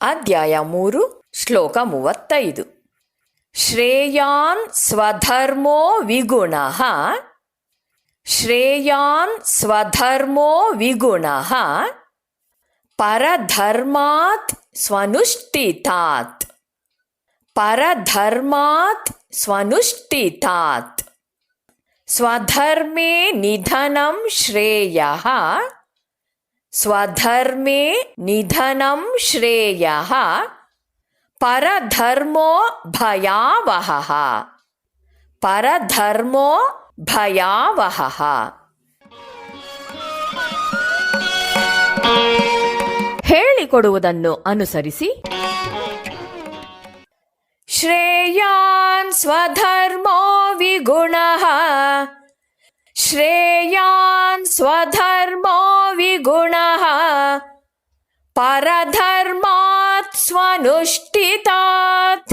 ಅಧ್ಯಾಯ 3 ಶ್ಲೋಕ 35. ಶ್ರೇಯಾನ್ ಸ್ವಧರ್ಮೋ ವಿಗುಣಃ ಶ್ರೇಯಾನ್ ಸ್ವಧರ್ಮೋ ವಿಗುಣಃ ಪರಧರ್ಮಾತ್ ಸ್ವನುಷ್ಠಿತಾತ್ ಪರಧರ್ಮಾತ್ ಸ್ವನುಷ್ಠಿತಾತ್ ಸ್ವಧರ್ಮೇ ನಿಧನಂ ಶ್ರೇಯಃ ಸ್ವಧರ್ಮೇ ನಿಧನಂ ಶ್ರೇಯಃ ಪರಧರ್ಮೋ ಭಯಾವಹಃ ಪರಧರ್ಮೋ ಭಯಾವಹಃ. ಹೇಳಿಕೊಡುವುದನ್ನು ಅನುಸರಿಸಿ. ಶ್ರೇಯಾನ್ ಸ್ವಧರ್ಮೋ ವಿಗುಣಃ ಶ್ರೇಯಾನ್ ಸ್ವಧರ್ಮೋ ವಿಗುಣಃ ಪರಧರ್ಮಾತ್ ಸ್ವನುಷ್ಠಿತಾತ್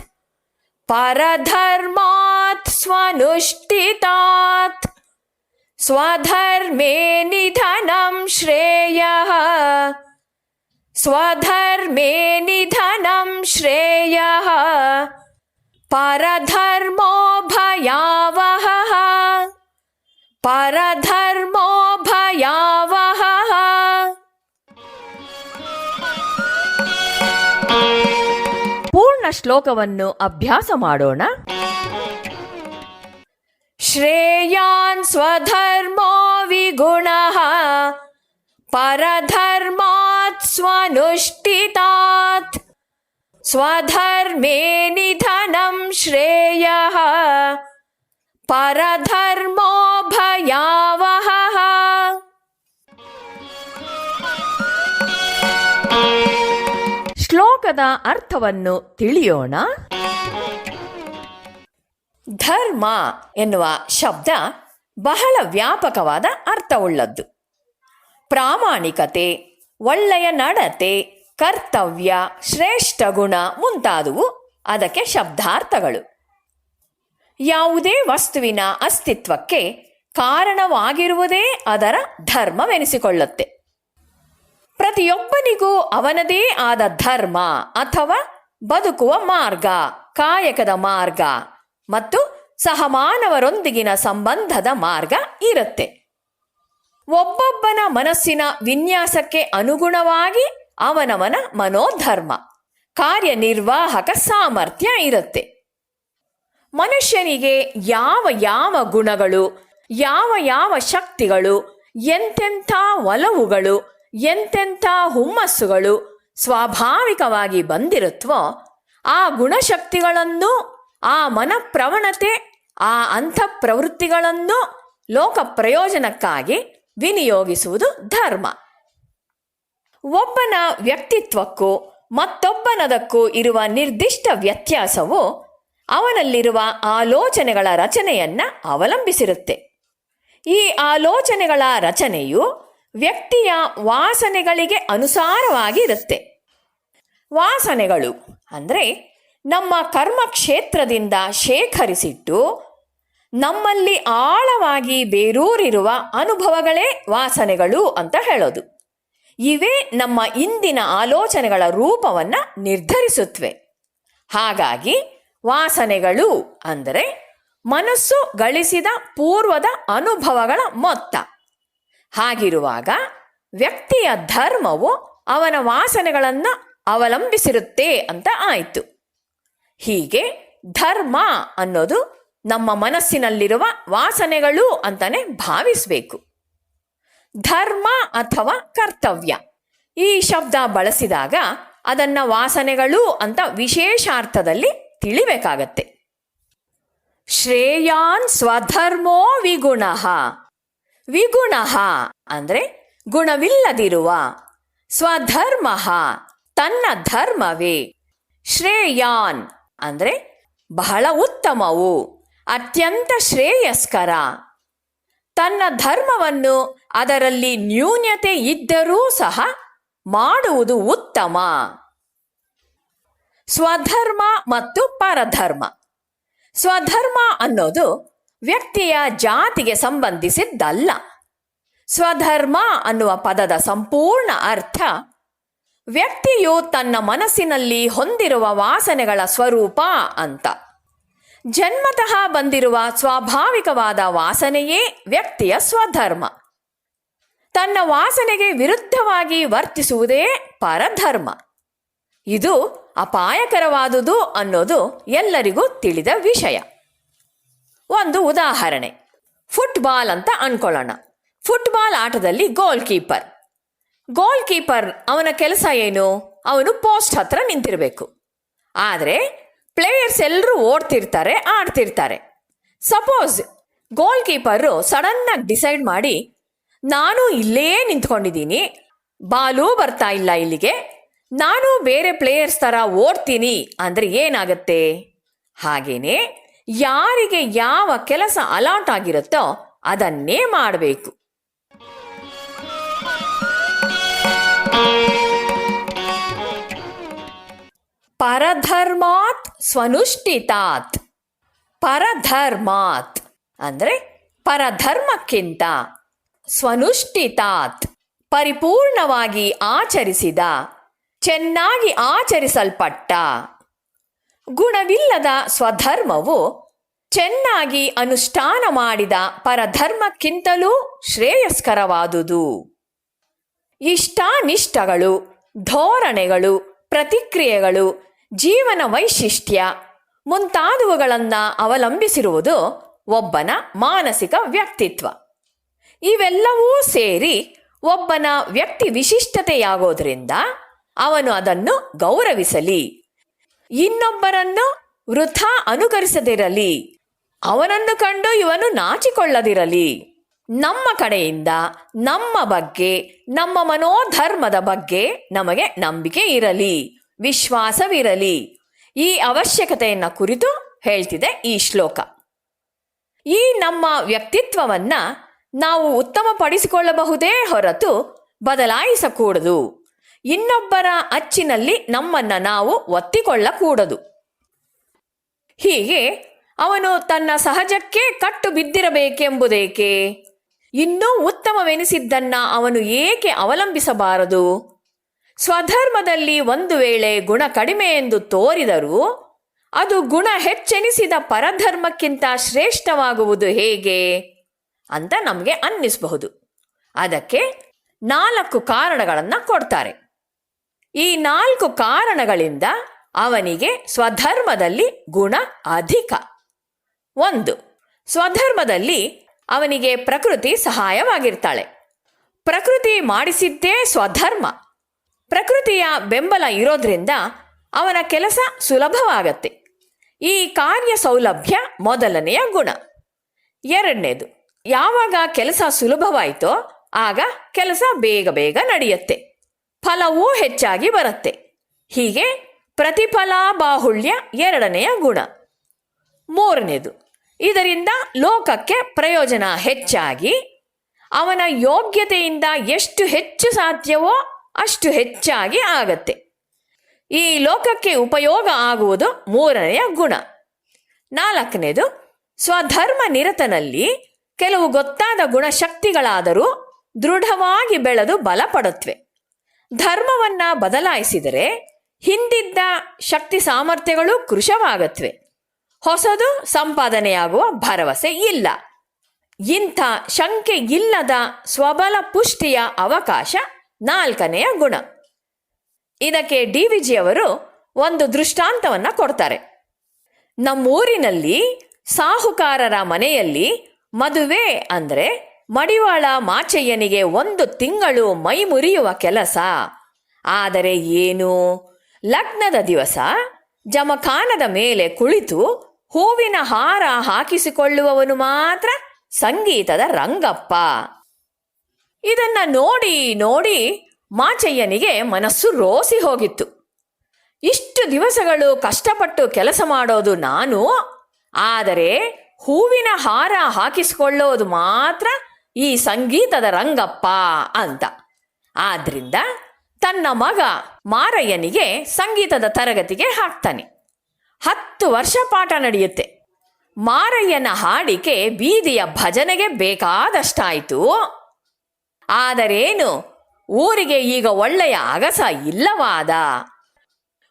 ಪರಧರ್ಮಾತ್ ಸ್ವನುಷ್ಠಿತಾತ್ ಸ್ವಧರ್ಮೇ ನಿಧನಂ ಶ್ರೇಯಃ ಸ್ವಧರ್ಮೇ ನಿಧನಂ ಶ್ರೇಯಃ ಪರಧರ್ಮೋ ಭಯಾವಹಃ ಪರಧರ್ಮೋ ಭಯಾವಹಃ. ಪೂರ್ಣ ಶ್ಲೋಕವನ್ನು ಅಭ್ಯಾಸ ಮಾಡೋಣ. ಶ್ರೇಯಾನ್ ಸ್ವಧರ್ಮೋ ವಿಗುಣಃ ಪರಧರ್ಮಾತ್ ಸ್ವನುಷ್ಠಿತಾತ್ ಸ್ವಧರ್ಮೇ ನಿಧನಂ ಶ್ರೇಯಃ ಪರಧರ್ಮೋ ಭಯಾವಹಃ. ಶ್ಲೋಕದ ಅರ್ಥವನ್ನು ತಿಳಿಯೋಣ. ಧರ್ಮ ಎನ್ನುವ ಶಬ್ದ ಬಹಳ ವ್ಯಾಪಕವಾದ ಅರ್ಥವುಳ್ಳದ್ದು. ಪ್ರಾಮಾಣಿಕತೆ, ಒಳ್ಳೆಯ ನಡತೆ, ಕರ್ತವ್ಯ, ಶ್ರೇಷ್ಠ ಗುಣ ಮುಂತಾದವು ಅದಕ್ಕೆ ಶಬ್ದಾರ್ಥಗಳು. ಯಾವುದೇ ವಸ್ತುವಿನ ಅಸ್ತಿತ್ವಕ್ಕೆ ಕಾರಣವಾಗಿರುವುದೇ ಅದರ ಧರ್ಮವೆನಿಸಿಕೊಳ್ಳುತ್ತೆ. ಪ್ರತಿಯೊಬ್ಬನಿಗೂ ಅವನದೇ ಆದ ಧರ್ಮ ಅಥವಾ ಬದುಕುವ ಮಾರ್ಗ, ಕಾಯಕದ ಮಾರ್ಗ ಮತ್ತು ಸಹಮಾನವರೊಂದಿಗಿನ ಸಂಬಂಧದ ಮಾರ್ಗ ಇರುತ್ತೆ. ಒಬ್ಬೊಬ್ಬನ ಮನಸ್ಸಿನ ವಿನ್ಯಾಸಕ್ಕೆ ಅನುಗುಣವಾಗಿ ಅವನವನ ಮನೋಧರ್ಮ, ಕಾರ್ಯನಿರ್ವಾಹಕ ಸಾಮರ್ಥ್ಯ ಇರುತ್ತೆ. ಮನುಷ್ಯನಿಗೆ ಯಾವ ಯಾವ ಗುಣಗಳು, ಯಾವ ಯಾವ ಶಕ್ತಿಗಳು, ಎಂತೆಂಥ ಒಲವುಗಳು, ಎಂತೆಂಥ ಹುಮ್ಮಸ್ಸುಗಳು ಸ್ವಾಭಾವಿಕವಾಗಿ ಬಂದಿರುತ್ತವೋ ಆ ಗುಣಶಕ್ತಿಗಳನ್ನು, ಆ ಮನಪ್ರವಣತೆ, ಆ ಅಂತಃಪ್ರವೃತ್ತಿಗಳನ್ನು ಲೋಕ ಪ್ರಯೋಜನಕ್ಕಾಗಿ ವಿನಿಯೋಗಿಸುವುದು ಧರ್ಮ. ಒಬ್ಬನ ವ್ಯಕ್ತಿತ್ವಕ್ಕೂ ಮತ್ತೊಬ್ಬನದಕ್ಕೂ ಇರುವ ನಿರ್ದಿಷ್ಟ ವ್ಯತ್ಯಾಸವು ಅವನಲ್ಲಿರುವ ಆಲೋಚನೆಗಳ ರಚನೆಯನ್ನು ಅವಲಂಬಿಸಿರುತ್ತೆ. ಈ ಆಲೋಚನೆಗಳ ರಚನೆಯು ವ್ಯಕ್ತಿಯ ವಾಸನೆಗಳಿಗೆ ಅನುಸಾರವಾಗಿ ಇರುತ್ತೆ. ವಾಸನೆಗಳು ಅಂದರೆ ನಮ್ಮ ಕರ್ಮಕ್ಷೇತ್ರದಿಂದ ಶೇಖರಿಸಿಟ್ಟು ನಮ್ಮಲ್ಲಿ ಆಳವಾಗಿ ಬೇರೂರಿರುವ ಅನುಭವಗಳೇ ವಾಸನೆಗಳು ಅಂತ ಹೇಳೋದು. ಇವೇ ನಮ್ಮ ಇಂದಿನ ಆಲೋಚನೆಗಳ ರೂಪವನ್ನು ನಿರ್ಧರಿಸುತ್ತವೆ. ಹಾಗಾಗಿ ವಾಸನೆಗಳು ಅಂದರೆ ಮನಸ್ಸು ಗಳಿಸಿದ ಪೂರ್ವದ ಅನುಭವಗಳ ಮೊತ್ತ. ಹಾಗಿರುವಾಗ ವ್ಯಕ್ತಿಯ ಧರ್ಮವು ಅವನ ವಾಸನೆಗಳನ್ನು ಅವಲಂಬಿಸಿರುತ್ತೆ ಅಂತ ಆಯಿತು. ಹೀಗೆ ಧರ್ಮ ಅನ್ನೋದು ನಮ್ಮ ಮನಸ್ಸಿನಲ್ಲಿರುವ ವಾಸನೆಗಳು ಅಂತಾನೆ ಭಾವಿಸಬೇಕು. ಧರ್ಮ ಅಥವಾ ಕರ್ತವ್ಯ ಈ ಶಬ್ದ ಬಳಸಿದಾಗ ಅದನ್ನು ವಾಸನೆಗಳು ಅಂತ ವಿಶೇಷಾರ್ಥದಲ್ಲಿ ತಿಳಿಬೇಕಾಗತ್ತೆ. ಶ್ರೇಯಾನ್ ಸ್ವಧರ್ಮೋ ವಿಗುಣಃ. ವಿಗುಣಃ ಅಂದರೆ ಗುಣವಿಲ್ಲದಿರುವ, ಸ್ವಧರ್ಮ ತನ್ನ ಧರ್ಮವೇ, ಶ್ರೇಯಾನ್ ಅಂದರೆ ಬಹಳ ಉತ್ತಮವು, ಅತ್ಯಂತ ಶ್ರೇಯಸ್ಕರ. ತನ್ನ ಧರ್ಮವನ್ನು ಅದರಲ್ಲಿ ನ್ಯೂನ್ಯತೆ ಇದ್ದರೂ ಸಹ ಮಾಡುವುದು ಉತ್ತಮ. ಸ್ವಧರ್ಮ ಮತ್ತು ಪರಧರ್ಮ. ಸ್ವಧರ್ಮ ಅನ್ನೋದು ವ್ಯಕ್ತಿಯ ಜಾತಿಗೆ ಸಂಬಂಧಿಸಿದ್ದಲ್ಲ. ಸ್ವಧರ್ಮ ಅನ್ನುವ ಪದದ ಸಂಪೂರ್ಣ ಅರ್ಥ ವ್ಯಕ್ತಿಯು ತನ್ನ ಮನಸ್ಸಿನಲ್ಲಿ ಹೊಂದಿರುವ ವಾಸನೆಗಳ ಸ್ವರೂಪ ಅಂತ. ಜನ್ಮತಃ ಬಂದಿರುವ ಸ್ವಾಭಾವಿಕವಾದ ವಾಸನೆಯೇ ವ್ಯಕ್ತಿಯ ಸ್ವಧರ್ಮ. ತನ್ನ ವಾಸನೆಗೆ ವಿರುದ್ಧವಾಗಿ ವರ್ತಿಸುವುದೇ ಪರಧರ್ಮ. ಇದು ಅಪಾಯಕರವಾದುದು ಅನ್ನೋದು ಎಲ್ಲರಿಗೂ ತಿಳಿದ ವಿಷಯ. ಒಂದು ಉದಾಹರಣೆ, ಫುಟ್ಬಾಲ್ ಅಂತ ಅನ್ಕೊಳ್ಳೋಣ. ಫುಟ್ಬಾಲ್ ಆಟದಲ್ಲಿ ಗೋಲ್ ಕೀಪರ್ ಅವನ ಕೆಲಸ ಏನು? ಅವನು ಪೋಸ್ಟ್ ಹತ್ರ ನಿಂತಿರಬೇಕು. ಆದರೆ ಪ್ಲೇಯರ್ಸ್ ಎಲ್ಲರೂ ಓಡ್ತಿರ್ತಾರೆ, ಆಡ್ತಿರ್ತಾರೆ. ಸಪೋಸ್ ಗೋಲ್ ಕೀಪರು ಸಡನ್ನಾಗಿ ಡಿಸೈಡ್ ಮಾಡಿ, ನಾನು ಇಲ್ಲೇ ನಿಂತ್ಕೊಂಡಿದ್ದೀನಿ, ಬಾಲೂ ಬರ್ತಾ ಇಲ್ಲ ಇಲ್ಲಿಗೆ, ನಾನು ಬೇರೆ ಪ್ಲೇಯರ್ಸ್ ಥರ ಓಡ್ತೀನಿ ಅಂದರೆ ಏನಾಗತ್ತೆ? ಹಾಗೇನೆ ಯಾರಿಗೆ ಯಾವ ಕೆಲಸ ಅಲಾಟ್ ಆಗಿರುತ್ತೋ ಅದನ್ನೇ ಮಾಡಬೇಕು. ಪರಧರ್ಮಾತ್ ಸ್ವನುಷ್ಠಿತಾತ್. ಪರಧರ್ಮಾತ್ ಅಂದರೆ ಪರಧರ್ಮಕ್ಕಿಂತ, ಸ್ವನುಷ್ಠಿತಾತ್ ಪರಿಪೂರ್ಣವಾಗಿ ಆಚರಿಸಿದ, ಚೆನ್ನಾಗಿ ಆಚರಿಸಲ್ಪಟ್ಟ. ಗುಣವಿಲ್ಲದ ಸ್ವಧರ್ಮವು ಚೆನ್ನಾಗಿ ಅನುಷ್ಠಾನ ಮಾಡಿದ ಪರಧರ್ಮಕ್ಕಿಂತಲೂ ಶ್ರೇಯಸ್ಕರವಾದುದು. ಇಷ್ಟಾನಿಷ್ಟಗಳು, ಧೋರಣೆಗಳು, ಪ್ರತಿಕ್ರಿಯೆಗಳು, ಜೀವನ ವೈಶಿಷ್ಟ್ಯ ಮುಂತಾದವುಗಳನ್ನು ಅವಲಂಬಿಸಿರುವುದು ಒಬ್ಬನ ಮಾನಸಿಕ ವ್ಯಕ್ತಿತ್ವ. ಇವೆಲ್ಲವೂ ಸೇರಿ ಒಬ್ಬನ ವ್ಯಕ್ತಿ ವಿಶಿಷ್ಟತೆಯಾಗೋದ್ರಿಂದ ಅವನು ಅದನ್ನು ಗೌರವಿಸಲಿ, ಇನ್ನೊಬ್ಬರನ್ನು ವೃಥಾ ಅನುಕರಿಸದಿರಲಿ, ಅವನನ್ನು ಕಂಡು ಇವನು ನಾಚಿಕೊಳ್ಳದಿರಲಿ. ನಮ್ಮ ಕಡೆಯಿಂದ ನಮ್ಮ ಬಗ್ಗೆ, ನಮ್ಮ ಮನೋಧರ್ಮದ ಬಗ್ಗೆ ನಮಗೆ ನಂಬಿಕೆ ಇರಲಿ, ವಿಶ್ವಾಸವಿರಲಿ. ಈ ಅವಶ್ಯಕತೆಯನ್ನು ಕುರಿತು ಹೇಳ್ತಿದೆ ಈ ಶ್ಲೋಕ. ಈ ನಮ್ಮ ವ್ಯಕ್ತಿತ್ವವನ್ನು ನಾವು ಉತ್ತಮಪಡಿಸಿಕೊಳ್ಳಬಹುದೇ ಹೊರತು ಬದಲಾಯಿಸಕೂಡದು. ಇನ್ನೊಬ್ಬರ ಅಚ್ಚಿನಲ್ಲಿ ನಮ್ಮನ್ನು ನಾವು ಒತ್ತಿಕೊಳ್ಳಕೂಡದು. ಹೀಗೆ ಅವನು ತನ್ನ ಸಹಜಕ್ಕೆ ಕಟ್ಟು ಬಿದ್ದಿರಬೇಕೆಂಬುದೇಕೆ? ಇನ್ನೂ ಉತ್ತಮವೆನಿಸಿದ್ದನ್ನ ಅವನು ಏಕೆ ಅವಲಂಬಿಸಬಾರದು? ಸ್ವಧರ್ಮದಲ್ಲಿ ಒಂದು ವೇಳೆ ಗುಣ ಕಡಿಮೆ ಎಂದು ತೋರಿದರೂ ಅದು ಗುಣ ಹೆಚ್ಚೆನಿಸಿದ ಪರಧರ್ಮಕ್ಕಿಂತ ಶ್ರೇಷ್ಠವಾಗುವುದು ಹೇಗೆ ಅಂತ ನಮಗೆ ಅನ್ನಿಸಬಹುದು. ಅದಕ್ಕೆ 4 ಕಾರಣಗಳನ್ನು ಕೊಡ್ತಾರೆ. ಈ 4 ಕಾರಣಗಳಿಂದ ಅವನಿಗೆ ಸ್ವಧರ್ಮದಲ್ಲಿ ಗುಣ ಅಧಿಕ. 1. ಸ್ವಧರ್ಮದಲ್ಲಿ ಅವನಿಗೆ ಪ್ರಕೃತಿ ಸಹಾಯವಾಗಿರ್ತಾಳೆ. ಪ್ರಕೃತಿ ಮಾಡಿಸಿದ್ದೇ ಸ್ವಧರ್ಮ. ಪ್ರಕೃತಿಯ ಬೆಂಬಲ ಇರೋದ್ರಿಂದ ಅವನ ಕೆಲಸ ಸುಲಭವಾಗತ್ತೆ. ಈ ಕಾರ್ಯ ಸೌಲಭ್ಯ ಮೊದಲನೆಯ ಗುಣ. 2ನೇದು, ಯಾವಾಗ ಕೆಲಸ ಸುಲಭವಾಯಿತೋ ಆಗ ಕೆಲಸ ಬೇಗ ನಡೆಯುತ್ತೆ, ಫಲವೂ ಹೆಚ್ಚಾಗಿ ಬರುತ್ತೆ. ಹೀಗೆ ಪ್ರತಿಫಲ ಬಾಹುಳ್ಯ 2ನೆಯ ಗುಣ. 3ನೇದು, ಇದರಿಂದ ಲೋಕಕ್ಕೆ ಪ್ರಯೋಜನ ಹೆಚ್ಚಾಗಿ ಅವನ ಯೋಗ್ಯತೆಯಿಂದ ಎಷ್ಟು ಹೆಚ್ಚು ಸಾಧ್ಯವೋ ಅಷ್ಟು ಹೆಚ್ಚಾಗಿ ಆಗತ್ತೆ. ಈ ಲೋಕಕ್ಕೆ ಉಪಯೋಗ ಆಗುವುದು 3ನೆಯ ಗುಣ. 4ನೇದು, ಸ್ವಧರ್ಮ ನಿರತನಲ್ಲಿ ಕೆಲವು ಗೊತ್ತಾದ ಗುಣಶಕ್ತಿಗಳಾದರೂ ದೃಢವಾಗಿ ಬೆಳೆದು ಬಲಪಡುತ್ತವೆ. ಧರ್ಮವನ್ನ ಬದಲಾಯಿಸಿದರೆ ಹಿಂದಿದ್ದ ಶಕ್ತಿ ಸಾಮರ್ಥ್ಯಗಳು ಕೃಶವಾಗತ್ವೆ. ಹೊಸದು ಸಂಪಾದನೆಯಾಗುವ ಭರವಸೆ ಇಲ್ಲ. ಇಂಥ ಶಂಕೆ ಇಲ್ಲದ ಸ್ವಬಲ ಪುಷ್ಟಿಯ ಅವಕಾಶ 4ನೆಯ ಗುಣ. ಇದಕ್ಕೆ ಡಿವಿಜಿಯವರು ಒಂದು ದೃಷ್ಟಾಂತವನ್ನು ಕೊಡ್ತಾರೆ. ನಮ್ಮೂರಿನಲ್ಲಿ ಸಾಹುಕಾರರ ಮನೆಯಲ್ಲಿ ಮದುವೆ ಅಂದರೆ ಮಡಿವಾಳ ಮಾಚಯ್ಯನಿಗೆ 1 ತಿಂಗಳು ಮೈ ಮುರಿಯುವ ಕೆಲಸ. ಆದರೆ ಏನು, ಲಗ್ನದ ದಿವಸ ಜಮಖಾನದ ಮೇಲೆ ಕುಳಿತು ಹೂವಿನ ಹಾರ ಹಾಕಿಸಿಕೊಳ್ಳುವವನು ಮಾತ್ರ ಸಂಗೀತದ ರಂಗಪ್ಪ. ಇದನ್ನ ನೋಡಿ ಮಾಚಯ್ಯನಿಗೆ ಮನಸ್ಸು ರೋಸಿ ಹೋಗಿತ್ತು. ಇಷ್ಟು ದಿವಸಗಳು ಕಷ್ಟಪಟ್ಟು ಕೆಲಸ ಮಾಡೋದು ನಾನು, ಆದರೆ ಹೂವಿನ ಹಾರ ಹಾಕಿಸಿಕೊಳ್ಳೋದು ಮಾತ್ರ ಈ ಸಂಗೀತದ ರಂಗಪ್ಪ ಅಂತ. ಆದ್ರಿಂದ ತನ್ನ ಮಗ ಮಾರಯ್ಯನಿಗೆ ಸಂಗೀತದ ತರಗತಿಗೆ ಹಾಕ್ತಾನೆ. 10 ವರ್ಷ ಪಾಠ ನಡೆಯುತ್ತೆ. ಮಾರಯ್ಯನ ಹಾಡಿಕೆ ಬೀದಿಯ ಭಜನೆಗೆ ಬೇಕಾದಷ್ಟಾಯಿತು. ಆದರೇನು, ಊರಿಗೆ ಈಗ ಒಳ್ಳೆಯ ಅಗಸ ಇಲ್ಲವಾದ.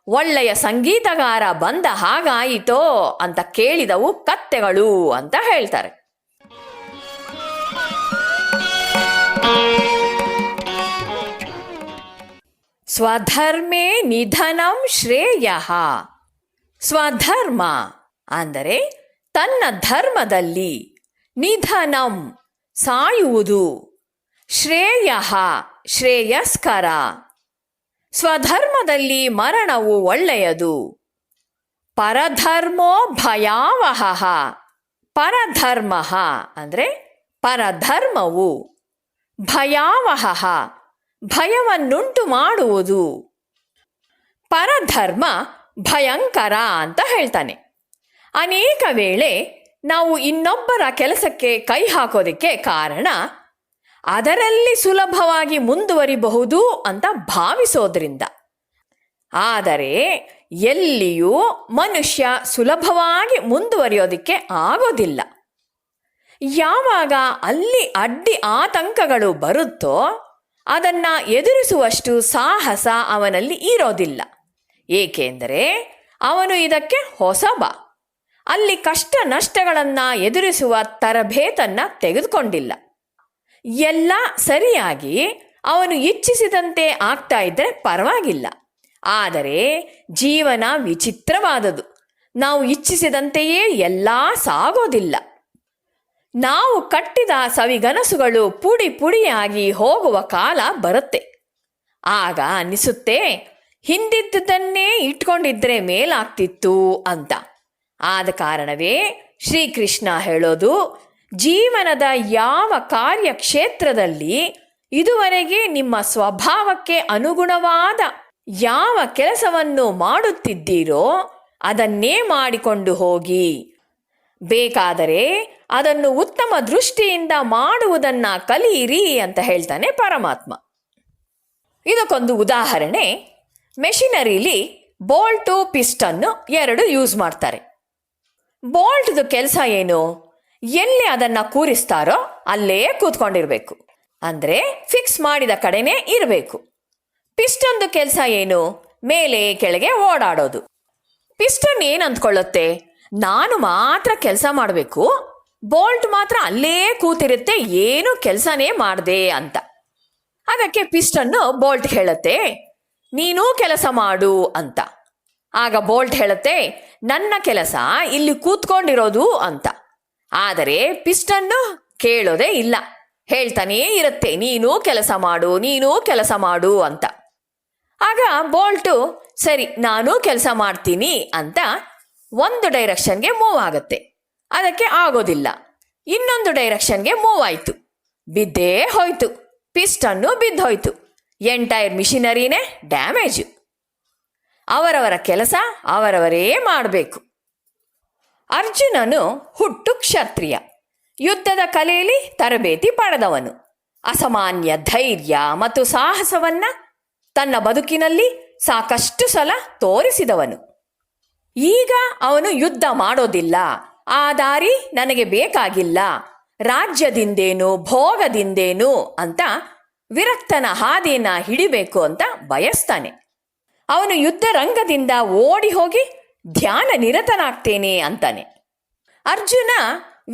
ಒಳ್ಳೆಯ ಸಂಗೀತಗಾರ ಬಂದ ಹಾಗಾಯಿತೋ ಅಂತ ಕೇಳಿದವು ಕತ್ತೆಗಳು ಅಂತ ಹೇಳ್ತಾರೆ. ಸ್ವಧರ್ಮೇ ನಿಧನಂ ಶ್ರೇಯಃ. ಸ್ವಧರ್ಮ ಅಂದರೆ ತನ್ನ ಧರ್ಮದಲ್ಲಿ, ನಿಧನಂ ಸಾಯುವುದು, ಶ್ರೇಯಃ ಶ್ರೇಯಸ್ಕರ. ಸ್ವಧರ್ಮದಲ್ಲಿ ಮರಣವು ಒಳ್ಳೆಯದು. ಪರಧರ್ಮೋ ಭಯಾವಹ. ಪರಧರ್ಮ ಅಂದರೆ ಪರಧರ್ಮವು, ಭಯಾವಹ ಭಯವನ್ನುಂಟು ಮಾಡುವುದು. ಪರಧರ್ಮ ಭಯಂಕರ ಅಂತ ಹೇಳ್ತಾನೆ. ಅನೇಕ ವೇಳೆ ನಾವು ಇನ್ನೊಬ್ಬರ ಕೆಲಸಕ್ಕೆ ಕೈ ಹಾಕೋದಕ್ಕೆ ಕಾರಣ ಅದರಲ್ಲಿ ಸುಲಭವಾಗಿ ಮುಂದುವರಿಬಹುದು ಅಂತ ಭಾವಿಸೋದ್ರಿಂದ. ಆದರೆ ಎಲ್ಲಿಯೂ ಮನುಷ್ಯ ಸುಲಭವಾಗಿ ಮುಂದುವರಿಯೋದಕ್ಕೆ ಆಗೋದಿಲ್ಲ. ಯಾವಾಗ ಅಲ್ಲಿ ಅಡ್ಡಿ ಆತಂಕಗಳು ಬರುತ್ತೋ ಅದನ್ನು ಎದುರಿಸುವಷ್ಟು ಸಾಹಸ ಅವನಲ್ಲಿ ಇರೋದಿಲ್ಲ. ಏಕೆಂದರೆ ಅವನು ಇದಕ್ಕೆ ಹೊಸಬ. ಅಲ್ಲಿ ಕಷ್ಟ ನಷ್ಟಗಳನ್ನು ಎದುರಿಸುವ ತರಬೇತನ್ನು ತೆಗೆದುಕೊಂಡಿಲ್ಲ. ಎಲ್ಲ ಸರಿಯಾಗಿ ಅವನು ಇಚ್ಛಿಸಿದಂತೆ ಆಗ್ತಾ ಇದ್ದರೆ ಪರವಾಗಿಲ್ಲ. ಆದರೆ ಜೀವನ ವಿಚಿತ್ರವಾದದು. ನಾವು ಇಚ್ಛಿಸಿದಂತೆಯೇ ಎಲ್ಲ ಸಾಗೋದಿಲ್ಲ. ನಾವು ಕಟ್ಟಿದ ಸವಿಗನಸುಗಳು ಪುಡಿ ಪುಡಿಯಾಗಿ ಹೋಗುವ ಕಾಲ ಬರುತ್ತೆ. ಆಗ ಅನ್ನಿಸುತ್ತೆ, ಹಿಂದಿದ್ದನ್ನೇ ಇಟ್ಕೊಂಡಿದ್ರೆ ಮೇಲಾಗ್ತಿತ್ತು ಅಂತ. ಆದ ಕಾರಣವೇ ಶ್ರೀಕೃಷ್ಣ ಹೇಳೋದು, ಜೀವನದ ಯಾವ ಕಾರ್ಯಕ್ಷೇತ್ರದಲ್ಲಿ ಇದುವರೆಗೆ ನಿಮ್ಮ ಸ್ವಭಾವಕ್ಕೆ ಅನುಗುಣವಾದ ಯಾವ ಕೆಲಸವನ್ನು ಮಾಡುತ್ತಿದ್ದೀರೋ ಅದನ್ನೇ ಮಾಡಿಕೊಂಡು ಹೋಗಿ. ಬೇಕಾದರೆ ಅದನ್ನು ಉತ್ತಮ ದೃಷ್ಟಿಯಿಂದ ಮಾಡುವುದನ್ನ ಕಲಿಯಿರಿ ಅಂತ ಹೇಳ್ತಾನೆ ಪರಮಾತ್ಮ. ಇದಕ್ಕೊಂದು ಉದಾಹರಣೆ. ಮೆಷಿನರಿಲಿ ಬೋಲ್ಟು ಪಿಸ್ಟನ್ನು 2 ಯೂಸ್ ಮಾಡ್ತಾರೆ. ಬೋಲ್ಟ್ದು ಕೆಲಸ ಏನು? ಎಲ್ಲಿ ಅದನ್ನು ಕೂರಿಸ್ತಾರೋ ಅಲ್ಲೇ ಕೂತ್ಕೊಂಡಿರಬೇಕು, ಅಂದರೆ ಫಿಕ್ಸ್ ಮಾಡಿದ ಕಡೆನೇ ಇರಬೇಕು. ಪಿಸ್ಟನ್ದು ಕೆಲಸ ಏನು? ಮೇಲೆ ಕೆಳಗೆ ಓಡಾಡೋದು. ಪಿಸ್ಟನ್ ಏನು ಅಂದ್ಕೊಳ್ಳುತ್ತೆ, ನಾನು ಮಾತ್ರ ಕೆಲಸ ಮಾಡಬೇಕು, ಬೋಲ್ಟ್ ಮಾತ್ರ ಅಲ್ಲೇ ಕೂತಿರುತ್ತೆ, ಏನು ಕೆಲಸನೇ ಮಾಡದೆ ಅಂತ. ಅದಕ್ಕೆ ಪಿಸ್ಟನ್ನು ಬೋಲ್ಟ್ ಹೇಳುತ್ತೆ, ನೀನೂ ಕೆಲಸ ಮಾಡು ಅಂತ. ಆಗ ಬೋಲ್ಟ್ ಹೇಳುತ್ತೆ, ನನ್ನ ಕೆಲಸ ಇಲ್ಲಿ ಕೂತ್ಕೊಂಡಿರೋದು ಅಂತ. ಆದರೆ ಪಿಸ್ಟನ್ನು ಕೇಳೋದೇ ಇಲ್ಲ, ಹೇಳ್ತಾನೇ ಇರುತ್ತೆ, ನೀನೂ ಕೆಲಸ ಮಾಡು, ನೀನೂ ಕೆಲಸ ಮಾಡು ಅಂತ. ಆಗ ಬೋಲ್ಟು ಸರಿ ನಾನೂ ಕೆಲಸ ಮಾಡ್ತೀನಿ ಅಂತ ಒಂದು ಡೈರೆಕ್ಷನ್ಗೆ ಮೂವ್ ಆಗುತ್ತೆ. ಅದಕ್ಕೆ ಆಗೋದಿಲ್ಲ. ಇನ್ನೊಂದು ಡೈರೆಕ್ಷನ್ಗೆ ಮೂವ್ ಆಯಿತು, ಬಿದ್ದೇ ಹೋಯ್ತು, ಪಿಸ್ಟನ್ನು ಬಿದ್ದೋಯ್ತು. Entire ಮಿಷಿನರಿನೇ damage. ಅವರವರ ಕೆಲಸ ಅವರವರೇ ಮಾಡಬೇಕು. ಅರ್ಜುನನು ಹುಟ್ಟು ಕ್ಷತ್ರಿಯ, ಯುದ್ಧದ ಕಲೆಯಲ್ಲಿ ತರಬೇತಿ ಪಡೆದವನು. ಅಸಾಮಾನ್ಯ ಧೈರ್ಯ ಮತ್ತು ಸಾಹಸವನ್ನ ತನ್ನ ಬದುಕಿನಲ್ಲಿ ಸಾಕಷ್ಟು ಸಲ ತೋರಿಸಿದವನು. ಈಗ ಅವನು ಯುದ್ಧ ಮಾಡೋದಿಲ್ಲ, ಆ ದಾರಿ ನನಗೆ ಬೇಕಾಗಿಲ್ಲ, ರಾಜ್ಯದಿಂದೇನು ಭೋಗದಿಂದೇನು ಅಂತ ವಿರಕ್ತನ ಹಾದಿಯನ್ನ ಹಿಡಿಬೇಕು ಅಂತ ಬಯಸ್ತಾನೆ. ಅವನು ಯುದ್ಧ ರಂಗದಿಂದ ಓಡಿ ಹೋಗಿ ಧ್ಯಾನ ನಿರತನಾಗ್ತೇನೆ ಅಂತಾನೆ. ಅರ್ಜುನ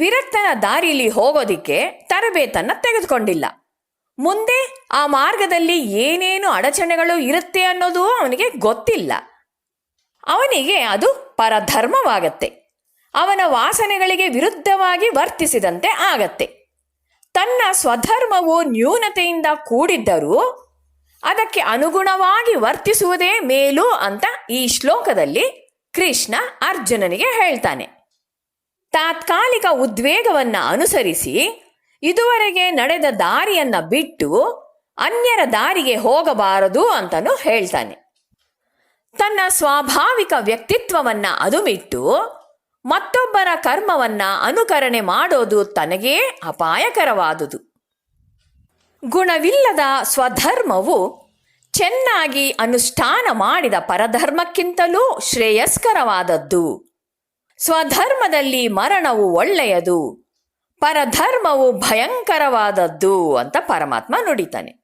ವಿರಕ್ತನ ದಾರಿಲಿ ಹೋಗೋದಿಕ್ಕೆ ತರಬೇತನ್ನ ತೆಗೆದುಕೊಂಡಿಲ್ಲ. ಮುಂದೆ ಆ ಮಾರ್ಗದಲ್ಲಿ ಏನೇನು ಅಡಚಣೆಗಳು ಇರುತ್ತೆ ಅನ್ನೋದು ಅವನಿಗೆ ಗೊತ್ತಿಲ್ಲ. ಅವನಿಗೆ ಅದು ಪರಧರ್ಮವಾಗತ್ತೆ. ಅವನ ವಾಸನೆಗಳಿಗೆ ವಿರುದ್ಧವಾಗಿ ವರ್ತಿಸಿದಂತೆ ಆಗತ್ತೆ. ತನ್ನ ಸ್ವಧರ್ಮವು ನ್ಯೂನತೆಯಿಂದ ಕೂಡಿದ್ದರೂ ಅದಕ್ಕೆ ಅನುಗುಣವಾಗಿ ವರ್ತಿಸುವುದೇ ಮೇಲು ಅಂತ ಈ ಶ್ಲೋಕದಲ್ಲಿ ಕೃಷ್ಣ ಅರ್ಜುನನಿಗೆ ಹೇಳ್ತಾನೆ. ತಾತ್ಕಾಲಿಕ ಉದ್ವೇಗವನ್ನು ಅನುಸರಿಸಿ ಇದುವರೆಗೆ ನಡೆದ ದಾರಿಯನ್ನ ಬಿಟ್ಟು ಅನ್ಯರ ದಾರಿಗೆ ಹೋಗಬಾರದು ಅಂತಲೂ ಹೇಳ್ತಾನೆ. ತನ್ನ ಸ್ವಾಭಾವಿಕ ವ್ಯಕ್ತಿತ್ವವನ್ನ ಅದುಮಿಟ್ಟು ಮತ್ತೊಬ್ಬರ ಕರ್ಮವನ್ನ ಅನುಕರಣೆ ಮಾಡೋದು ತನಗೇ ಅಪಾಯಕರವಾದುದು. ಗುಣವಿಲ್ಲದ ಸ್ವಧರ್ಮವು ಚೆನ್ನಾಗಿ ಅನುಷ್ಠಾನ ಮಾಡಿದ ಪರಧರ್ಮಕ್ಕಿಂತಲೂ ಶ್ರೇಯಸ್ಕರವಾದದ್ದು. ಸ್ವಧರ್ಮದಲ್ಲಿ ಮರಣವು ಒಳ್ಳೆಯದು, ಪರಧರ್ಮವು ಭಯಂಕರವಾದದ್ದು ಅಂತ ಪರಮಾತ್ಮ ನುಡಿತಾನೆ.